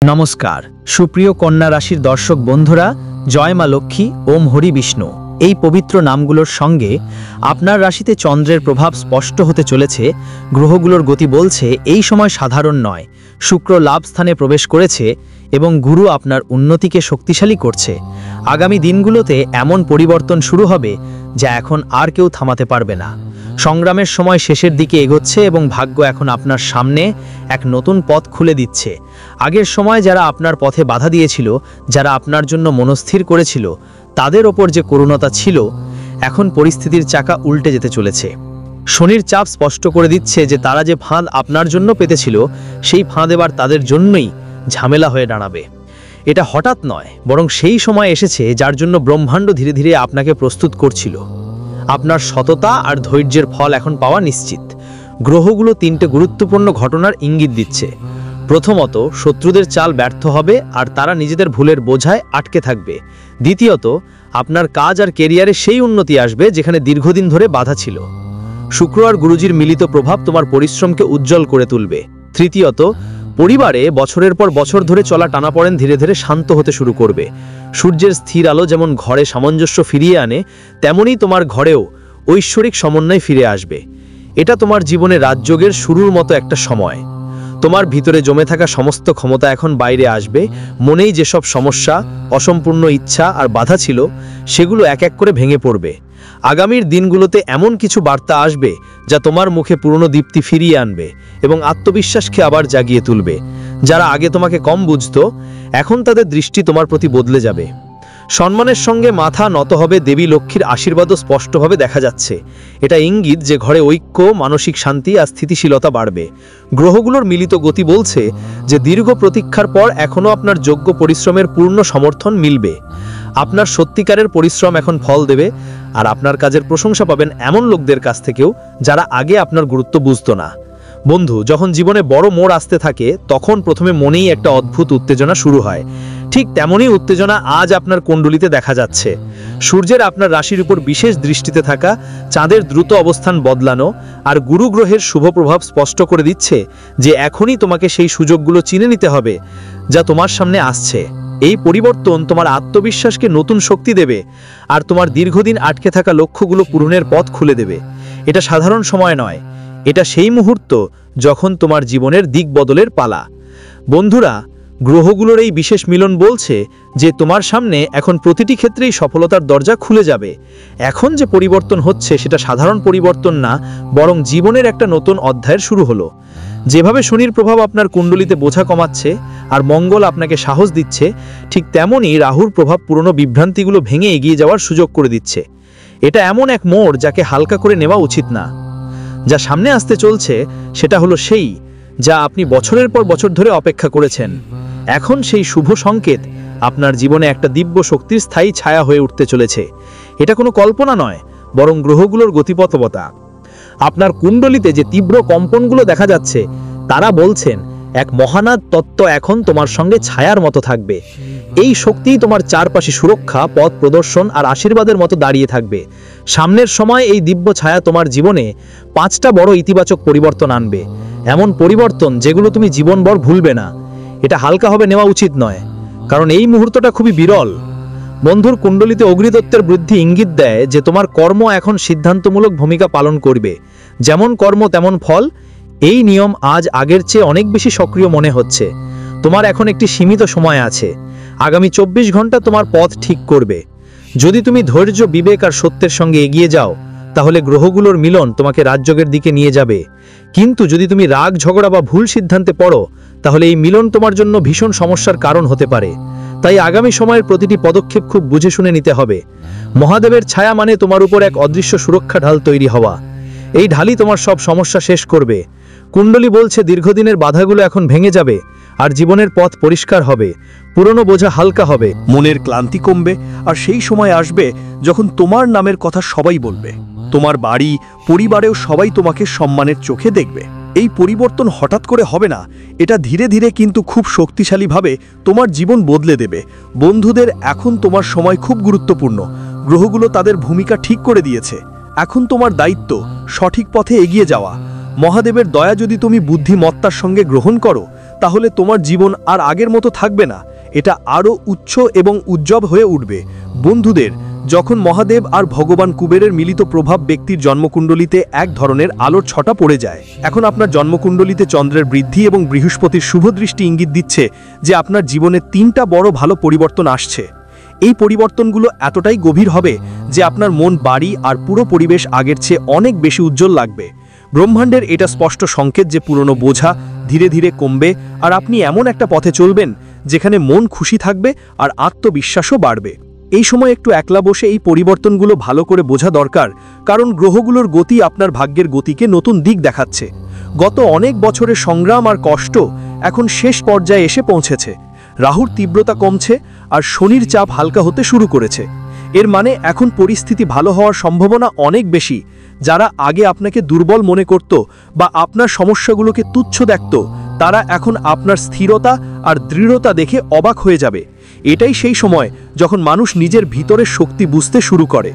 নমস্কার সুপ্রিয় কন্যা রাশির দর্শক বন্ধুরা, জয় মা লক্ষ্মী, ওম হরি বিষ্ণু। এই পবিত্র নামগুলোর সঙ্গে আপনার রাশিতে চন্দ্রের প্রভাব স্পষ্ট হতে চলেছে। গ্রহগুলোর গতি বলছে এই সময় সাধারণ নয়। শুক্র লাভ স্থানে প্রবেশ করেছে এবং গুরু আপনার উন্নতিকে শক্তিশালী করছে। আগামী দিনগুলোতে এমন পরিবর্তন শুরু হবে যা এখন আর কেউ থামাতে পারবে না। সংগ্রামের সময় শেষের দিকে এগোচ্ছে এবং ভাগ্য এখন আপনার সামনে এক নতুন পথ খুলে দিচ্ছে। আগের সময় যারা আপনার পথে বাধা দিয়েছিল, যারা আপনার জন্য মনস্থির করেছিল, তাদের ওপর যে করুণতা ছিল, এখন পরিস্থিতির চাকা উল্টে যেতে চলেছে। শনির চাপ স্পষ্ট করে দিচ্ছে যে তারা যে ফাঁদ আপনার জন্য পেতেছিল, সেই ফাঁদ এবার তাদের জন্যই ঝামেলা হয়ে দাঁড়াবে। এটা হঠাৎ নয়, বরং সেই সময় এসেছে যার জন্য ব্রহ্মাণ্ড ধীরে ধীরে আপনাকে প্রস্তুত করছিল। আপনার সততা আর ধৈর্যের ফল এখন পাওয়া নিশ্চিত। গ্রহগুলো তিনটে গুরুত্বপূর্ণ ঘটনার ইঙ্গিত দিচ্ছে। প্রথমত, শত্রুদের চাল ব্যর্থ হবে আর তারা নিজেদের ভুলের বোঝায় আটকে থাকবে। দ্বিতীয়ত, আপনার কাজ আর কেরিয়ারে সেই উন্নতি আসবে যেখানে দীর্ঘদিন ধরে বাধা ছিল। শুক্র আর গুরুজির মিলিত প্রভাব তোমার পরিশ্রমকে উজ্জ্বল করে তুলবে। তৃতীয়ত, পরিবারে বছরের পর বছর ধরে চলা টানাপড়েন ধীরে ধীরে শান্ত হতে শুরু করবে। সূর্যের স্থির আলো যেমন ঘরে সামঞ্জস্য ফিরিয়ে আনে, তেমনি তোমার ঘরেও ঐশ্বরিক সমন্বয় ফিরে আসবে। এটা তোমার জীবনে রাজযোগের শুরুর মতো একটা সময়। তোমার ভিতরে জমে থাকা সমস্ত ক্ষমতা এখন বাইরে আসবে। মনেই যেসব সমস্যা, অসম্পূর্ণ ইচ্ছা আর বাধা ছিল, সেগুলো এক এক করে ভেঙে পড়বে। আগামীর দিনগুলোতে এমন কিছু বার্তা আসবে যা তোমার মুখে পুরনো দীপ্তি ফিরিয়ে আনবে এবং আত্মবিশ্বাসকে আবার জাগিয়ে তুলবে। যারা আগে তোমাকে কম বুঝতো, এখন তাদের দৃষ্টি তোমার প্রতি বদলে যাবে। সম্মানের সঙ্গে মাথা নত হবে, দেবী লক্ষ্মীর আশীর্বাদও স্পষ্টভাবে দেখা যাচ্ছে। এটা ইঙ্গিত যে ঘরে ঐক্য, মানসিক শান্তি আর স্থিতিশীলতা বাড়বে। গ্রহগুলোর মিলিত গতি বলছে যে দীর্ঘ প্রতীক্ষার পর এখনও আপনার যোগ্য পরিশ্রমের পূর্ণ সমর্থন মিলবে। আপনার সত্যিকারের পরিশ্রম এখন ফল দেবে আর আপনার কাজের প্রশংসা পাবেন এমন লোকদের কাছ থেকেও যারা আগে আপনার গুরুত্ব বুঝতো না। বন্ধু, যখন জীবনে বড় মোড় আসতে থাকে, তখন প্রথমে মনেই একটা অদ্ভুত উত্তেজনা শুরু হয়। ঠিক তেমনই উত্তেজনা আজ আপনার কুণ্ডলিতে দেখা যাচ্ছে। সূর্যের আপনার রাশির উপর বিশেষ দৃষ্টিতে থাকা, চাঁদের দ্রুত অবস্থান বদলানো আর গুরু গ্রহের শুভ প্রভাব স্পষ্ট করে দিচ্ছে যে এখনই তোমাকে সেই সুযোগগুলো চিনে নিতে হবে যা তোমার সামনে আসছে। এই পরিবর্তন তোমার আত্মবিশ্বাসকে নতুন শক্তি দেবে আর তোমার দীর্ঘদিন আটকে থাকা লক্ষ্যগুলো পূরণের পথ খুলে দেবে। এটা সাধারণ সময় নয়, এটা সেই মুহূর্ত যখন তোমার জীবনের দিক বদলের পালা। বন্ধুরা, গ্রহগুলোর এই বিশেষ মিলন বলছে যে তোমার সামনে এখন প্রতিটি ক্ষেত্রেই সফলতার দরজা খুলে যাবে। এখন যে পরিবর্তন হচ্ছে সেটা সাধারণ পরিবর্তন না, বরং জীবনের একটা নতুন অধ্যায়ের শুরু হলো। যেভাবে শনির প্রভাব আপনার কুণ্ডলিতে বোঝা কমাচ্ছে আর মঙ্গল আপনাকে সাহস দিচ্ছে, ঠিক তেমনই রাহুর প্রভাব পুরনো বিভ্রান্তিগুলো ভেঙে এগিয়ে যাওয়ার সুযোগ করে দিচ্ছে। এটা এমন এক মোড় যাকে হালকা করে নেওয়া উচিত না। যা সামনে আসতে চলছে সেটা হলো সেই যা আপনি বছরের পর বছর ধরে অপেক্ষা করেছেন। এখন সেই শুভ সংকেত আপনার জীবনে একটা দিব্য শক্তির স্থায়ী ছায়া হয়ে উঠতে চলেছে। এটা কোনো কল্পনা নয়, বরং গ্রহগুলোর গতিপথবতা। আপনার কুণ্ডলিতে যে তীব্র কম্পনগুলো দেখা যাচ্ছে, তারা বলছেন এক মহানাদ তত্ত্ব এখন তোমার সঙ্গে ছায়ার মতো থাকবে। এই শক্তিই তোমার চারপাশে সুরক্ষা, পথ প্রদর্শন আর আশীর্বাদের মতো দাঁড়িয়ে থাকবে। সামনের সময় এই দিব্য ছায়া তোমার জীবনে 5টা বড় ইতিবাচক পরিবর্তন আনবে। এমন পরিবর্তন যেগুলো তুমি জীবনভর ভুলবে না। এটা হালকা হবে নেওয়া উচিত নয়, কারণ এই মুহূর্তটা খুবই বিরল। বন্ধুর কুণ্ডলিতে অগ্নিতত্ত্বের বৃদ্ধি ইঙ্গিত দেয় যে তোমার কর্ম এখন সিদ্ধান্তমূলক ভূমিকা পালন করবে। যেমন কর্ম তেমন ফল, এই নিয়ম আজ আগের চেয়ে অনেক বেশি সক্রিয় মনে হচ্ছে। তোমার এখন একটি সীমিত সময় আছে। আগামী 24 ঘন্টা তোমার পথ ঠিক করবে। যদি তুমি ধৈর্য, বিবেক আর সত্যের সঙ্গে এগিয়ে যাও, তাহলে গ্রহগুলোর মিলন তোমাকে রাজযোগের দিকে নিয়ে যাবে। কিন্তু যদি তুমি রাগ, ঝগড়া বা ভুল সিদ্ধান্তে পড়ো, তাহলে এই মিলন তোমার জন্য ভীষণ সমস্যার কারণ হতে পারে। তাই আগামী সময়ের প্রতিটি পদক্ষেপ খুব বুঝে শুনে নিতে হবে। মহাদেবের ছায়া মানে তোমার উপর এক অদৃশ্য সুরক্ষা ঢাল তৈরি হওয়া। এই ঢালই তোমার সব সমস্যা শেষ করবে। কুণ্ডলী বলছে দীর্ঘদিনের বাধাগুলো এখন ভেঙে যাবে আর জীবনের পথ পরিষ্কার হবে। পুরনো বোঝা হালকা হবে, মনের ক্লান্তি কমবে আর সেই সময় আসবে যখন তোমার নামের কথা সবাই বলবে। তোমার বাড়ি, পরিবারেও সবাই তোমাকে সম্মানের চোখে দেখবে। এই পরিবর্তন হঠাৎ করে হবে না, এটা ধীরে ধীরে কিন্তু খুব শক্তিশালীভাবে তোমার জীবন বদলে দেবে। বন্ধুদের, এখন তোমার সময় খুব গুরুত্বপূর্ণ। গ্রহগুলো তাদের ভূমিকা ঠিক করে দিয়েছে। এখন তোমার দায়িত্ব সঠিক পথে এগিয়ে যাওয়া। মহাদেবের দয়া যদি তুমি বুদ্ধিমত্তার সঙ্গে গ্রহণ করো, তাহলে তোমার জীবন আর আগের মতো থাকবে না, এটা আরও উচ্চ এবং উজ্জ্বল হয়ে উঠবে। বন্ধুদের, যখন মহাদেব আর ভগবান কুবেরের মিলিত প্রভাব ব্যক্তির জন্মকুণ্ডলিতে এক ধরনের আলোর ছটা পড়ে যায়, এখন আপনার জন্মকুণ্ডলিতে চন্দ্রের বৃদ্ধি এবং বৃহস্পতির শুভদৃষ্টি ইঙ্গিত দিচ্ছে যে আপনার জীবনে 3টা বড় ভালো পরিবর্তন আসছে। এই পরিবর্তনগুলো এতটাই গভীর হবে যে আপনার মন, বাড়ি আর পুরো পরিবেশ আগের চেয়ে অনেক বেশি উজ্জ্বল লাগবে। ব্রহ্মাণ্ডের এটা স্পষ্ট সংকেত যে পুরনো বোঝা ধীরে ধীরে কমবে আর আপনি এমন একটা পথে চলবেন যেখানে মন খুশি থাকবে আর আত্মবিশ্বাসও বাড়বে। এই সময় একটু একলা বসে এই পরিবর্তনগুলো ভালো করে বোঝা দরকার, কারণ গ্রহগুলোর গতি আপনার ভাগ্যের গতিকে নতুন দিক দেখাচ্ছে। গত অনেক বছরের সংগ্রাম আর কষ্ট এখন শেষ পর্যায়ে এসে পৌঁছেছে। রাহুর তীব্রতা কমছে আর শনির চাপ হালকা হতে শুরু করেছে। এর মানে এখন পরিস্থিতি ভালো হওয়ার সম্ভাবনা অনেক বেশি। যারা আগে আপনাকে দুর্বল মনে করত বা আপনার সমস্যাগুলোকে তুচ্ছ দেখত, তারা এখন আপনার স্থিরতা আর দৃঢ়তা দেখে অবাক হয়ে যাবে। এটাই সেই সময় যখন মানুষ নিজের ভিতরের শক্তি বুঝতে শুরু করে,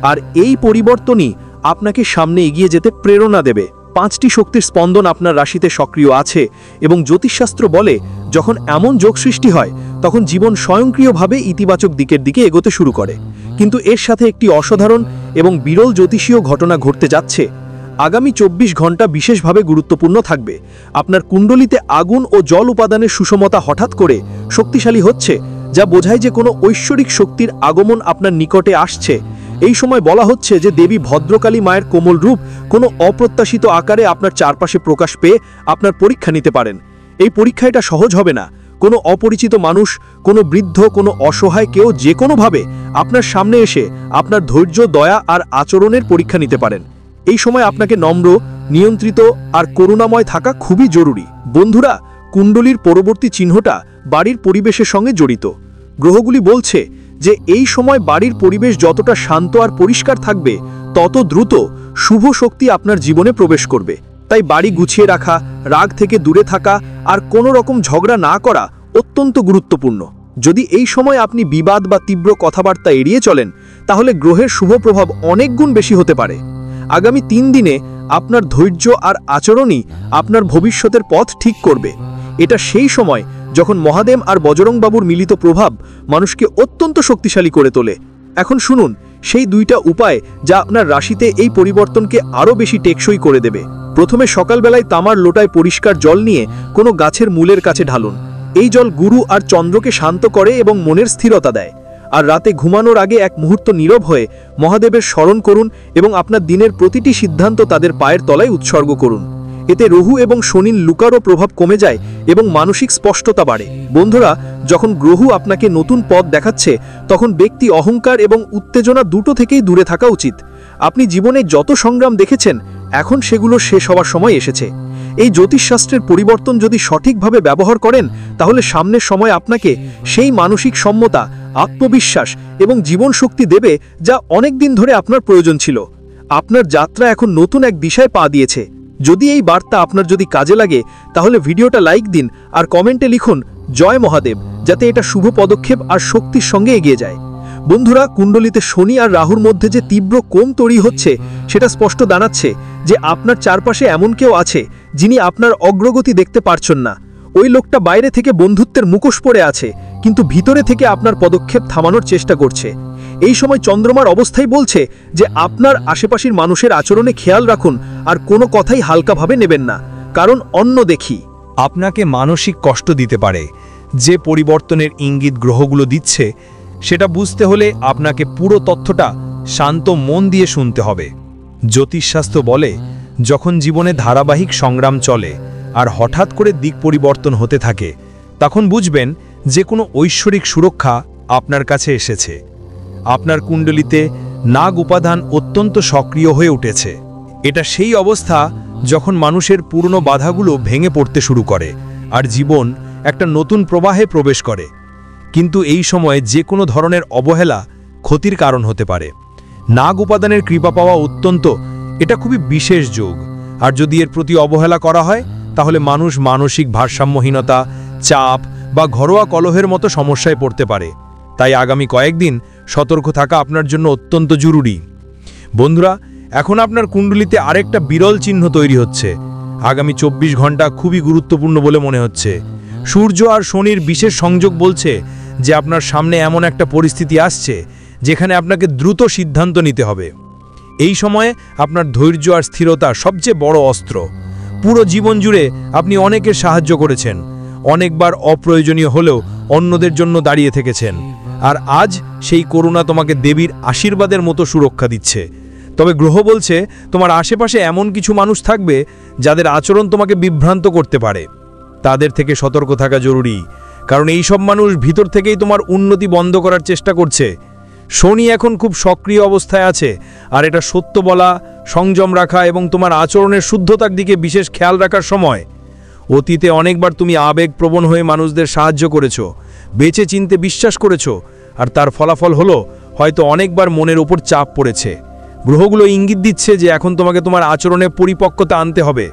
আর এই পরিবর্তনই আপনাকে সামনে এগিয়ে যেতে প্রেরণা দেবে। 5টি শক্তির স্পন্দন আপনার রাশিতে সক্রিয় আছে এবং জ্যোতিষশাস্ত্র বলে যখন এমন যোগ সৃষ্টি হয় তখন জীবন স্বয়ংক্রিয়ভাবে ইতিবাচক দিকের দিকে এগোতে শুরু করে। কিন্তু এর সাথে একটি অসাধারণ এবং বিরল জ্যোতিষীয় ঘটনা ঘটতে যাচ্ছে। আগামী 24 ঘন্টা বিশেষভাবে গুরুত্বপূর্ণ থাকবে। আপনার কুণ্ডলিতে আগুন ও জল উপাদানের সুষমতা হঠাৎ করে শক্তিশালী হচ্ছে, যা বোঝায় যে কোনো ঐশ্বরিক শক্তির আগমন আপনার নিকটে আসছে। এই সময় বলা হচ্ছে যে দেবী ভদ্রকালী মায়ের কোমল রূপ কোনো অপ্রত্যাশিত আকারে আপনার চারপাশে প্রকাশ পেয়ে আপনার পরীক্ষা নিতে পারেন। এই পরীক্ষা এটা সহজ হবে না। কোনো অপরিচিত মানুষ, কোনো বৃদ্ধ, কোনো অসহায় কেউ যে কোনোভাবে আপনার সামনে এসে আপনার ধৈর্য, দয়া আর আচরণের পরীক্ষা নিতে পারেন। এই সময় আপনাকে নম্র, নিয়ন্ত্রিত আর করুণাময় থাকা খুবই জরুরি। বন্ধুরা, কুণ্ডলীর পরবর্তী চিহ্নটা বাড়ির পরিবেশের সঙ্গে জড়িত। গ্রহগুলি বলছে যে এই সময় বাড়ির পরিবেশ যতটা শান্ত আর পরিষ্কার থাকবে, তত দ্রুত শুভ শক্তি আপনার জীবনে প্রবেশ করবে। তাই বাড়ি গুছিয়ে রাখা, রাগ থেকে দূরে থাকা আর কোনো রকম ঝগড়া না করা অত্যন্ত গুরুত্বপূর্ণ। যদি এই সময় আপনি বিবাদ বা তীব্র কথাবার্তা এড়িয়ে চলেন, তাহলে গ্রহের শুভ প্রভাব অনেক গুণ বেশি হতে পারে। আগামী 3 দিনে আপনার ধৈর্য আর আচরণই আপনার ভবিষ্যতের পথ ঠিক করবে। এটা সেই সময় যখন মহাদেব আর বজরংবাবুর মিলিত প্রভাব মানুষকে অত্যন্ত শক্তিশালী করে তোলে। এখন শুনুন সেই 2টা উপায় যা আপনার রাশিতে এই পরিবর্তনকে আরও বেশি টেকসই করে দেবে। প্রথমে সকালবেলায় তামার লোটায় পরিষ্কার জল নিয়ে কোনো গাছের মূলের কাছে ঢালুন। এই জল গুরু আর চন্দ্রকে শান্ত করে এবং মনের স্থিরতা দেয়। আর রাতে ঘুমানোর আগে এক মুহূর্ত নীরব হয়ে মহাদেবের স্মরণ করুন এবং আপনার দিনের প্রতিটি সিদ্ধান্ত তাদের পায়ের তলায় উৎসর্গ করুন। এতে রহু এবং শনির লুকারও প্রভাব কমে যায় এবং মানসিক স্পষ্টতা বাড়ে। বন্ধুরা, যখন গ্রহ আপনাকে নতুন পথ দেখাচ্ছে, তখন ব্যক্তি অহংকার এবং উত্তেজনা দুটো থেকেই দূরে থাকা উচিত। আপনি জীবনে যত সংগ্রাম দেখেছেন, এখন সেগুলো শেষ হওয়ার সময় এসেছে। এই জ্যোতিষশাস্ত্রের পরিবর্তন যদি সঠিকভাবে ব্যবহার করেন, তাহলে সামনের সময় আপনাকে সেই মানসিক সম্যতা, আত্মবিশ্বাস এবং জীবন শক্তি দেবে যা অনেক দিন ধরে আপনার প্রয়োজন ছিল। আপনার যাত্রা এখন নতুন এক দিশায় পা দিয়েছে। যদি এই বার্তা আপনার যদি কাজে লাগে, তাহলে ভিডিওটা লাইক দিন আর কমেন্টে লিখুন জয় মহাদেব, যাতে এটা শুভ পদক্ষেপ আর শক্তির সঙ্গে এগিয়ে যায়। বন্ধুরা, কুণ্ডলিতে শনি আর রাহুর মধ্যে যে তীব্র কোণ তৈরি হচ্ছে, সেটা স্পষ্ট জানাচ্ছে যে আপনার চারপাশে এমন কেউ আছে যিনি আপনার অগ্রগতি দেখতে পারছেন না। ওই লোকটা বাইরে থেকে বন্ধুত্বের মুখোশ পরে আছে, কিন্তু ভিতরে থেকে আপনার পদক্ষেপ থামানোর চেষ্টা করছে। এই সময় চন্দ্রমার অবস্থাই বলছে যে আপনার আশেপাশের মানুষের আচরণে খেয়াল রাখুন আর কোনো কথাই হালকাভাবে নেবেন না, কারণ অন্য দেখি আপনাকে মানসিক কষ্ট দিতে পারে। যে পরিবর্তনের ইঙ্গিত গ্রহগুলো দিচ্ছে, সেটা বুঝতে হলে আপনাকে পুরো তথ্যটা শান্ত মন দিয়ে শুনতে হবে। জ্যোতিষশাস্ত্র বলে, যখন জীবনে ধারাবাহিক সংগ্রাম চলে আর হঠাৎ করে দিক পরিবর্তন হতে থাকে, তখন বুঝবেন যে কোনো ঐশ্বরিক সুরক্ষা আপনার কাছে এসেছে। আপনার কুণ্ডলিতে নাগ উপাদান অত্যন্ত সক্রিয় হয়ে উঠেছে। এটা সেই অবস্থা যখন মানুষের পুরনো বাধাগুলো ভেঙে পড়তে শুরু করে আর জীবন একটা নতুন প্রবাহে প্রবেশ করে। কিন্তু এই সময়ে যে কোনো ধরনের অবহেলা ক্ষতির কারণ হতে পারে। নাগ উপাদানের কৃপা পাওয়া অত্যন্ত, এটা খুবই বিশেষ যোগ। আর যদি এর প্রতি অবহেলা করা হয়, তাহলে মানুষ মানসিক ভারসাম্যহীনতা, চাপ বা ঘরোয়া কলহের মতো সমস্যায় পড়তে পারে। তাই আগামী কয়েকদিন সতর্ক থাকা আপনার জন্য অত্যন্ত জরুরি। বন্ধুরা, এখন আপনার কুণ্ডলিতে আরেকটা বিরল চিহ্ন তৈরি হচ্ছে। আগামী 24 ঘন্টা খুবই গুরুত্বপূর্ণ বলে মনে হচ্ছে। সূর্য আর শনির বিশেষ সংযোগ বলছে যে আপনার সামনে এমন একটা পরিস্থিতি আসছে যেখানে আপনাকে দ্রুত সিদ্ধান্ত নিতে হবে। এই সময়ে আপনার ধৈর্য আর স্থিরতা সবচেয়ে বড় অস্ত্র। পুরো জীবন জুড়ে আপনি অনেকের সাহায্য করেছেন, অনেকবার অপ্রয়োজনীয় হলেও অন্যদের জন্য দাঁড়িয়ে থেকেছেন, আর আজ সেই করুণা তোমাকে দেবীর আশীর্বাদের মতো সুরক্ষা দিচ্ছে। তবে গ্রহ বলছে তোমার আশেপাশে এমন কিছু মানুষ থাকবে যাদের আচরণ তোমাকে বিভ্রান্ত করতে পারে। তাদের থেকে সতর্ক থাকা জরুরি, কারণ এই সব মানুষ ভিতর থেকেই তোমার উন্নতি বন্ধ করার চেষ্টা করছে। শনি এখন খুব সক্রিয় অবস্থায় আছে, আর এটা সত্য বলা, সংযম রাখা এবং তোমার আচরণের শুদ্ধতার দিকে বিশেষ খেয়াল রাখার সময়। অতীতে অনেকবার তুমি আবেগপ্রবণ হয়ে মানুষদের সাহায্য করেছো, বেঁচে চিনতে বিশ্বাস করেছো, আর তার ফলাফল হলো হয়তো অনেকবার মনের উপর চাপ পড়েছে। গ্রহগুলো ইঙ্গিত দিচ্ছে যে এখন তোমাকে তোমার আচরণে পরিপক্কতা আনতে হবে।